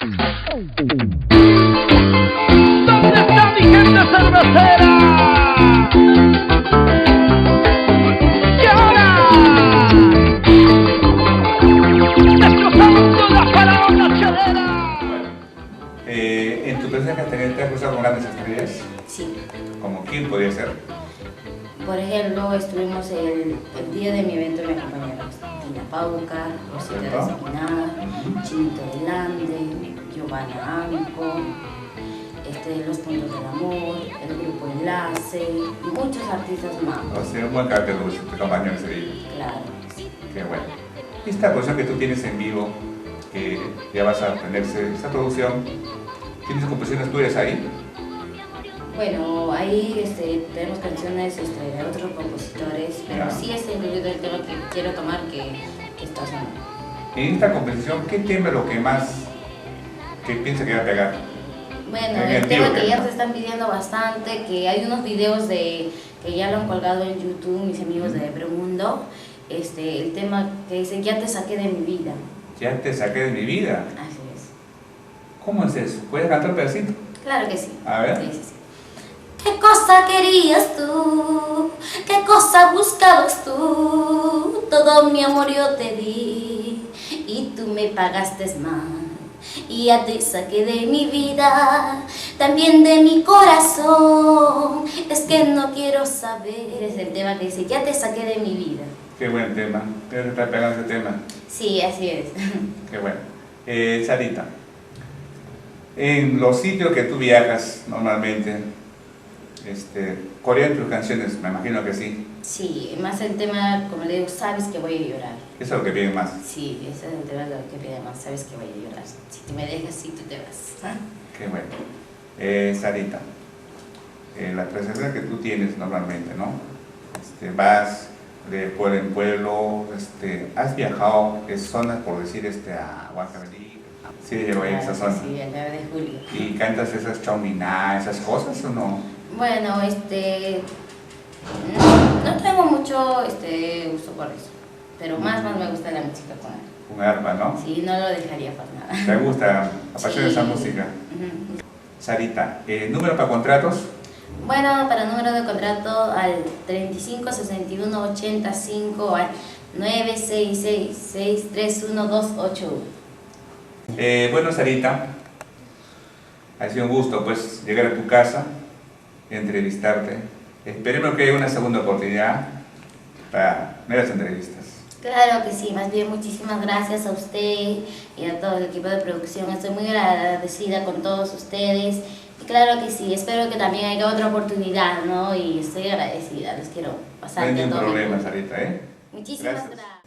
¿Dónde está mi gente cervecera? Y ahora, destrozando la faraona chelera. ¿En tu presencia te has cruzado con grandes estrellas? Sí. ¿Como quién podría ser? Por ejemplo, estuvimos el día de mi evento, me acompañaron Tina Pauca, Rosita Desafinada, Chinito Delande, Giovanna Anco, Los Puntos del Amor, el grupo Enlace, muchos artistas más. O sea, un buen cartel te acompañó ese día. Claro. Qué bueno. Esta producción que tú tienes en vivo, que ya vas a tenerse, esta producción, ¿tienes composiciones tuyas ahí? Bueno, ahí tenemos canciones de otros compositores, pero sí está incluido el tema que quiero tomar que está sonando. En esta composición, ¿qué tema es lo que más que piensa que va a pegar? Bueno, el tema que ya se están pidiendo bastante, que hay unos videos que ya lo han colgado en YouTube, mis amigos de Premundo, el tema que dice, ya te saqué de mi vida. Ya te saqué de mi vida. Así es. ¿Cómo es eso? ¿Puedes cantar un pedacito? Claro que sí. A ver. Sí. ¿Qué cosa querías tú? ¿Qué cosa buscabas tú? Todo mi amor yo te di y tú me pagaste mal. Y ya te saqué de mi vida, también de mi corazón. Es que no quiero saber. Es el tema que dice, ya te saqué de mi vida. Qué buen tema. ¿Te está pegando ese tema? Sí, así es. Qué bueno. Sarita, en los sitios que tú viajas normalmente, ¿corean tus canciones? Me imagino que sí. Sí, más el tema, como le digo, sabes que voy a llorar. Eso es lo que piden más. Sí, ese es el tema de lo que pide más, sabes que voy a llorar. Si tú me dejas, sí, tú te vas. Qué bueno. Sarita, la presencia que tú tienes normalmente, ¿no? Vas de pueblo en pueblo, has viajado zonas, por decir, a Huancavelica. Sí, llegó ahí a esa zona. Sí, el 9 de julio. ¿Y cantas esas chauminá, esas cosas o no? Bueno, no tengo mucho uso por eso, pero más me gusta la música con él. Un arpa, ¿no? Sí, no lo dejaría por nada. ¿Te gusta? ¿Apasiona esa música? Sarita, ¿número para contratos? Bueno, para número de contrato al 35 61 85 al 966 631 Bueno, Sarita, ha sido un gusto pues llegar a tu casa, entrevistarte. Esperemos que haya una segunda oportunidad para nuevas entrevistas. Claro que sí, más bien muchísimas gracias a usted y a todo el equipo de producción. Estoy muy agradecida con todos ustedes. Y claro que sí, espero que también haya otra oportunidad, ¿no? Y estoy agradecida, les quiero pasar No hay de ningún todo. problema, Sarita, ¿eh? Muchísimas Gracias. gracias.